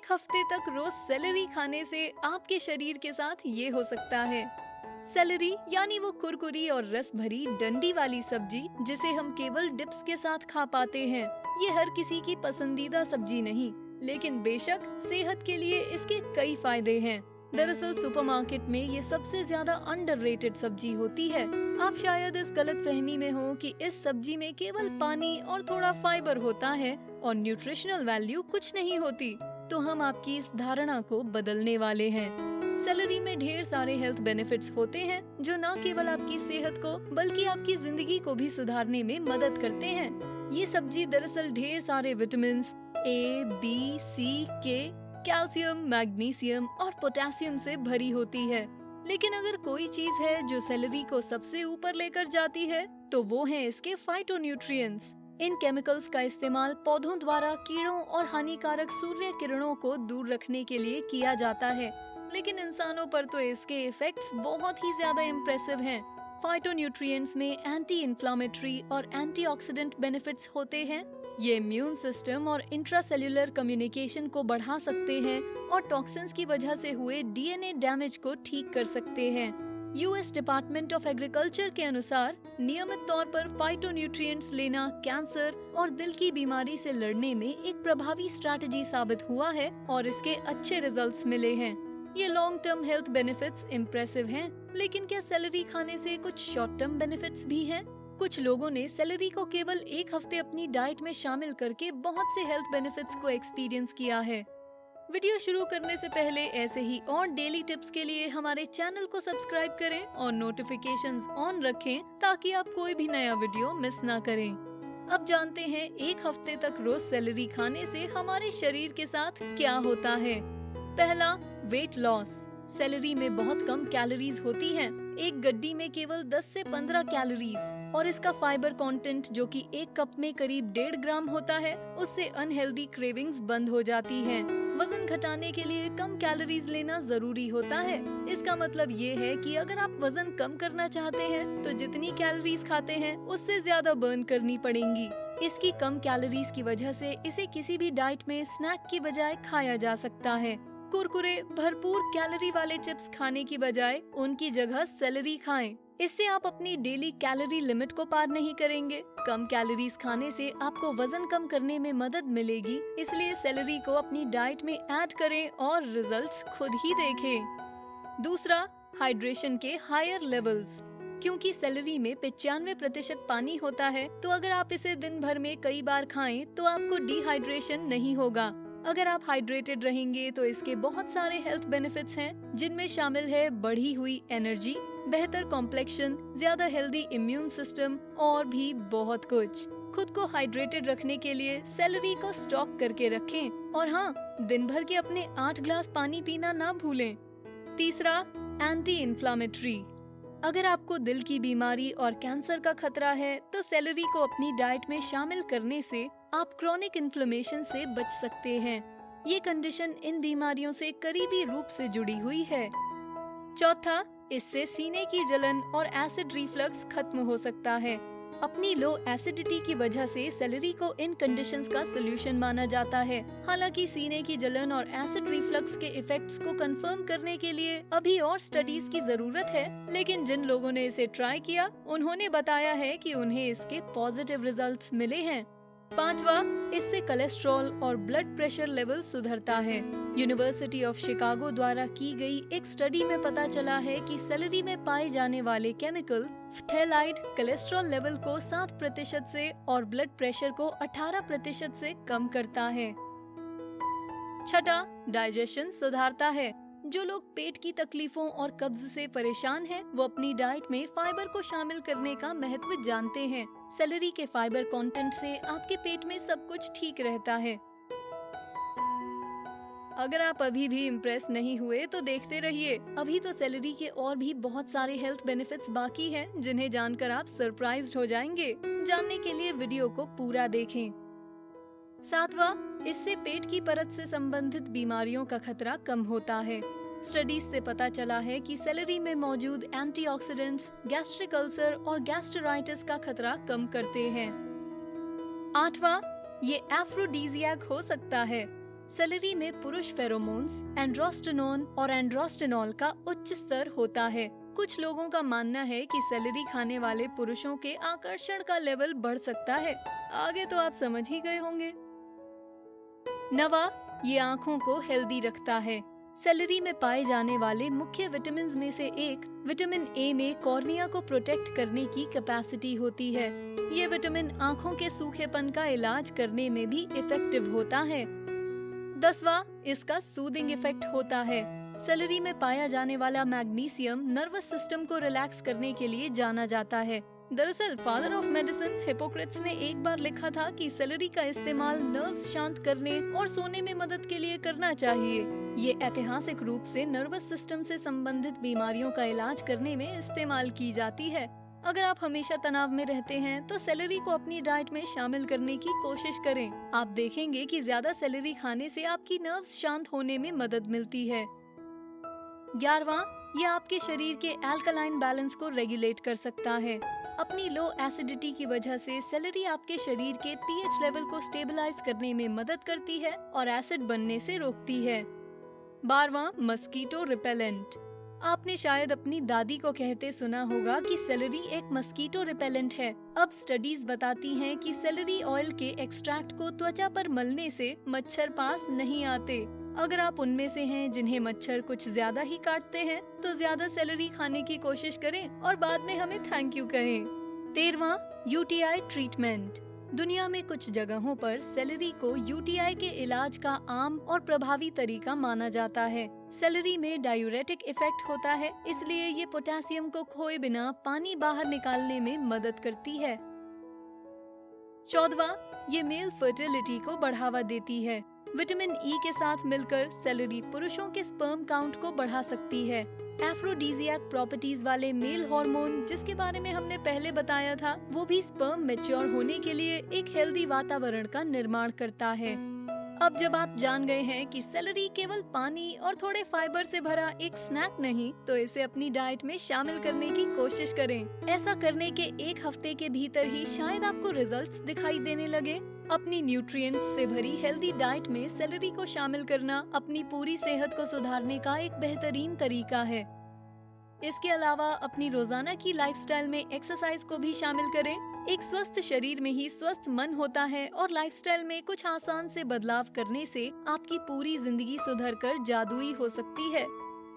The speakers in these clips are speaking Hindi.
एक हफ्ते तक रोज सेलेरी खाने से आपके शरीर के साथ ये हो सकता है। सेलेरी यानी वो कुरकुरी और रस भरी डंडी वाली सब्जी जिसे हम केवल डिप्स के साथ खा पाते हैं। ये हर किसी की पसंदीदा सब्जी नहीं, लेकिन बेशक सेहत के लिए इसके कई फायदे हैं। दरअसल सुपरमार्केट में ये सबसे ज्यादा अंडररेटेड सब्जी होती है। आप शायद इस गलतफहमी में हो कि इस सब्जी में केवल पानी और थोड़ा फाइबर होता है और न्यूट्रिशनल वैल्यू कुछ नहीं होती। तो हम आपकी इस धारणा को बदलने वाले हैं। सेलेरी में ढेर सारे हेल्थ बेनिफिट्स होते हैं जो न केवल आपकी सेहत को बल्कि आपकी जिंदगी को भी सुधारने में मदद करते हैं। ये सब्जी दरअसल ढेर सारे विटामिन ए, बी, सी, के, कैल्शियम, मैग्नीशियम और पोटेशियम से भरी होती है। लेकिन अगर कोई चीज है जो सेलेरी को सबसे ऊपर लेकर जाती है तो वो है इसके फाइटोन्यूट्रिएंट्स। इन केमिकल्स का इस्तेमाल पौधों द्वारा कीड़ों और हानिकारक सूर्य किरणों को दूर रखने के लिए किया जाता है, लेकिन इंसानों पर तो इसके इफेक्ट्स बहुत ही ज्यादा इम्प्रेसिव हैं। फाइटोन्यूट्रिएंट्स में एंटी इन्फ्लामेटरी और एंटीऑक्सीडेंट बेनिफिट्स होते हैं। ये इम्यून सिस्टम और इंट्रासेल्युलर कम्युनिकेशन को बढ़ा सकते हैं और टॉक्सिन्स की वजह से हुए डीएनए डैमेज को ठीक कर सकते हैं। यूएस डिपार्टमेंट ऑफ एग्रीकल्चर के अनुसार नियमित तौर पर फाइटोन्यूट्रिएंट्स लेना कैंसर और दिल की बीमारी से लड़ने में एक प्रभावी स्ट्रैटेजी साबित हुआ है और इसके अच्छे रिजल्ट्स मिले हैं। ये long term health benefits impressive हैं, लेकिन क्या सेलेरी खाने से कुछ शॉर्ट टर्म बेनिफिट्स भी हैं? कुछ लोगों ने सेलेरी को केवल एक हफ्ते अपनी डाइट में शामिल करके बहुत से हेल्थ बेनिफिट्स को एक्सपीरियंस किया है। वीडियो शुरू करने से पहले ऐसे ही और डेली टिप्स के लिए हमारे चैनल को सब्सक्राइब करें और नोटिफिकेशंस ऑन रखें ताकि आप कोई भी नया वीडियो मिस ना करें। अब जानते हैं एक हफ्ते तक रोज सेलेरी खाने से हमारे शरीर के साथ क्या होता है। पहला, वेट लॉस। सेलेरी में बहुत कम कैलोरीज होती हैं। एक गड्डी में केवल 10 से 15 कैलोरीज और इसका फाइबर कंटेंट जो कि एक कप में करीब 1.5 ग्राम होता है, उससे अनहेल्दी क्रेविंग्स बंद हो जाती हैं। वजन घटाने के लिए कम कैलोरीज लेना जरूरी होता है। इसका मतलब ये है कि अगर आप वजन कम करना चाहते हैं तो जितनी कैलोरीज खाते हैं उससे ज्यादा बर्न करनी पड़ेंगी। इसकी कम कैलोरीज की वजह से इसे किसी भी डाइट में स्नैक की बजाय खाया जा सकता है। कुरकुरे, भरपूर कैलोरी वाले चिप्स खाने की बजाय उनकी जगह सेलेरी खाएं। इससे आप अपनी डेली कैलोरी लिमिट को पार नहीं करेंगे। कम कैलोरीज खाने से आपको वजन कम करने में मदद मिलेगी, इसलिए सेलेरी को अपनी डाइट में ऐड करें और रिजल्ट्स खुद ही देखें। दूसरा, हाइड्रेशन के हायर लेवल्स। क्योंकि सेलेरी में 95% पानी होता है, तो अगर आप इसे दिन भर में कई बार खाएं तो आपको डिहाइड्रेशन नहीं होगा। अगर आप हाइड्रेटेड रहेंगे तो इसके बहुत सारे हेल्थ बेनिफिट्स हैं, जिनमें शामिल है बढ़ी हुई एनर्जी, बेहतर कॉम्प्लेक्शन, ज्यादा हेल्दी इम्यून सिस्टम और भी बहुत कुछ। खुद को हाइड्रेटेड रखने के लिए सेलेरी को स्टॉक करके रखें और हाँ, दिन भर के अपने 8 ग्लास पानी पीना ना भूलें। तीसरा, एंटी इन्फ्लामेटरी। अगर आपको दिल की बीमारी और कैंसर का खतरा है तो सेलेरी को अपनी डाइट में शामिल करने से आप क्रोनिक इन्फ्लेमेशन से बच सकते हैं। ये कंडीशन इन बीमारियों से करीबी रूप से जुड़ी हुई है। चौथा, इससे सीने की जलन और एसिड रिफ्लक्स खत्म हो सकता है। अपनी लो एसिडिटी की वजह से सेलेरी को इन कंडीशंस का सलूशन माना जाता है। हालांकि सीने की जलन और एसिड रिफ्लक्स के इफेक्ट्स को कंफर्म करने के लिए अभी और स्टडीज की जरूरत है, लेकिन जिन लोगों ने इसे ट्राई किया उन्होंने बताया है कि उन्हें इसके पॉजिटिव रिजल्ट्स मिले हैं। पांचवा, इससे कोलेस्ट्रॉल और ब्लड प्रेशर लेवल सुधरता है। यूनिवर्सिटी ऑफ शिकागो द्वारा की गई एक स्टडी में पता चला है कि सेलेरी में पाए जाने वाले केमिकल फ्थेलाइड कोलेस्ट्रॉल लेवल को 7% से और ब्लड प्रेशर को 18% से कम करता है। छठा, डाइजेशन सुधारता है। जो लोग पेट की तकलीफों और कब्ज से परेशान हैं, वो अपनी डाइट में फाइबर को शामिल करने का महत्व जानते हैं। सेलेरी के फाइबर कंटेंट से आपके पेट में सब कुछ ठीक रहता है। अगर आप अभी भी इम्प्रेस नहीं हुए तो देखते रहिए, अभी तो सेलेरी के और भी बहुत सारे हेल्थ बेनिफिट्स बाकी हैं, जिन्हें जानकर आप सरप्राइज्ड हो जाएंगे। जानने के लिए वीडियो को पूरा देखें। सातवां, इससे पेट की परत से संबंधित बीमारियों का खतरा कम होता है। स्टडीज से पता चला है कि सेलेरी में मौजूद एंटीऑक्सीडेंट्स गैस्ट्रिक अल्सर और गैस्ट्राइटिस का खतरा कम करते हैं। आठवां, ये एफ्रोडीजियाक हो सकता है। सेलेरी में पुरुष फेरोमोन्स एंड्रोस्टेनोन और एंड्रोस्टेनॉल का उच्च स्तर होता है। कुछ लोगों का मानना है कि सेलेरी खाने वाले पुरुषों के आकर्षण का लेवल बढ़ सकता है। आगे तो आप समझ ही गए होंगे। 9, ये आँखों को हेल्दी रखता है। सेलेरी में पाए जाने वाले मुख्य विटामिन में से एक विटामिन ए में कॉर्निया को प्रोटेक्ट करने की कैपेसिटी होती है। ये विटामिन आँखों के सूखेपन का इलाज करने में भी इफेक्टिव होता है। 10वां, इसका सूदिंग इफेक्ट होता है। सेलेरी में पाया जाने वाला मैग्नीशियम नर्वस सिस्टम को रिलैक्स करने के लिए जाना जाता है। दरअसल फादर ऑफ मेडिसिन हिपोक्रेट्स ने एक बार लिखा था कि सेलेरी का इस्तेमाल नर्व्स शांत करने और सोने में मदद के लिए करना चाहिए। ये ऐतिहासिक रूप से नर्वस सिस्टम से संबंधित बीमारियों का इलाज करने में इस्तेमाल की जाती है। अगर आप हमेशा तनाव में रहते हैं तो सेलेरी को अपनी डाइट में शामिल करने की कोशिश करें। आप देखेंगे कि ज्यादा सेलेरी खाने से आपकी नर्व्स शांत होने में मदद मिलती है। 11वां, यह आपके शरीर के अल्कलाइन बैलेंस को रेगुलेट कर सकता है। अपनी लो एसिडिटी की वजह से सेलेरी आपके शरीर के पीएच लेवल को स्टेबलाइज करने में मदद करती है और एसिड बनने से रोकती है। 12वां, मस्कीटो रिपेलेंट। आपने शायद अपनी दादी को कहते सुना होगा कि सेलेरी एक मस्कीटो रिपेलेंट है। अब स्टडीज बताती हैं कि सेलेरी ऑयल के एक्सट्रैक्ट को त्वचा पर मलने से मच्छर पास नहीं आते। अगर आप उनमें से हैं जिन्हें मच्छर कुछ ज्यादा ही काटते हैं तो ज्यादा सेलेरी खाने की कोशिश करें और बाद में हमें थैंक यू कहें। 13वां, यूटीआई ट्रीटमेंट। दुनिया में कुछ जगहों पर सेलेरी को यूटीआई के इलाज का आम और प्रभावी तरीका माना जाता है। सेलेरी में डायूरेटिक इफेक्ट होता है, इसलिए ये पोटेशियम को खोए बिना पानी बाहर निकालने में मदद करती है। 14वां, ये मेल फर्टिलिटी को बढ़ावा देती है। विटामिन ई के साथ मिलकर सेलेरी पुरुषों के स्पर्म काउंट को बढ़ा सकती है। एफ्रोडीजियाक प्रॉपर्टीज वाले मेल हार्मोन, जिसके बारे में हमने पहले बताया था, वो भी स्पर्म मैच्योर होने के लिए एक हेल्दी वातावरण का निर्माण करता है। अब जब आप जान गए हैं कि सेलेरी केवल पानी और थोड़े फाइबर से भरा एक स्नैक नहीं, तो इसे अपनी डाइट में शामिल करने की कोशिश करें। ऐसा करने के एक हफ्ते के भीतर ही शायद आपको रिजल्ट्स दिखाई देने लगे। अपनी न्यूट्रिएंट्स से भरी हेल्दी डाइट में सेलेरी को शामिल करना अपनी पूरी सेहत को सुधारने का एक बेहतरीन तरीका है। इसके अलावा अपनी रोजाना की लाइफस्टाइल में एक्सरसाइज को भी शामिल करें। एक स्वस्थ शरीर में ही स्वस्थ मन होता है और लाइफस्टाइल में कुछ आसान से बदलाव करने से आपकी पूरी जिंदगी सुधरकर जादुई हो सकती है।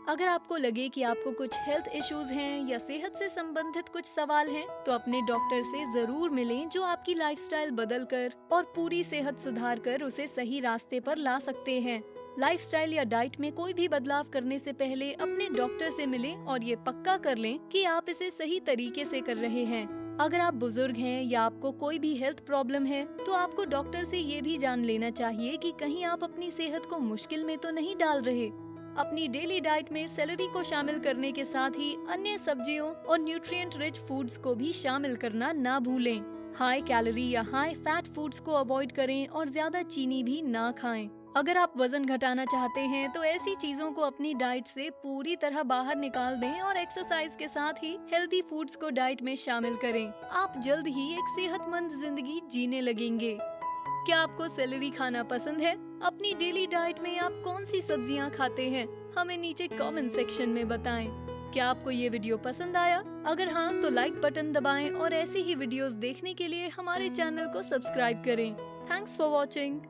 अगर आपको लगे कि आपको कुछ हेल्थ इश्यूज हैं या सेहत से संबंधित कुछ सवाल हैं, तो अपने डॉक्टर से जरूर मिलें, जो आपकी लाइफस्टाइल बदलकर और पूरी सेहत सुधार कर उसे सही रास्ते पर ला सकते हैं। लाइफस्टाइल या डाइट में कोई भी बदलाव करने से पहले अपने डॉक्टर से मिलें और ये पक्का कर लें कि आप इसे सही तरीके से कर रहे हैं। अगर आप बुजुर्ग हैं या आपको कोई भी हेल्थ प्रॉब्लम है, तो आपको डॉक्टर से ये भी जान लेना चाहिए कि कहीं आप अपनी सेहत को मुश्किल में तो नहीं डाल रहे। अपनी डेली डाइट में सेलेरी को शामिल करने के साथ ही अन्य सब्जियों और न्यूट्रिएंट रिच फूड्स को भी शामिल करना ना भूलें। हाई कैलोरी या हाई फैट फूड्स को अवॉइड करें और ज्यादा चीनी भी ना खाएं। अगर आप वजन घटाना चाहते हैं तो ऐसी चीजों को अपनी डाइट से पूरी तरह बाहर निकाल दें और एक्सरसाइज के साथ ही हेल्दी फूड्स को डाइट में शामिल करें। आप जल्द ही एक सेहतमंद जिंदगी जीने लगेंगे। क्या आपको सेलेरी खाना पसंद है? अपनी डेली डाइट में आप कौन सी सब्जियां खाते हैं? हमें नीचे कमेंट सेक्शन में बताएं। क्या आपको ये वीडियो पसंद आया? अगर हाँ, तो लाइक बटन दबाएं और ऐसी ही वीडियोस देखने के लिए हमारे चैनल को सब्सक्राइब करें। Thanks for watching.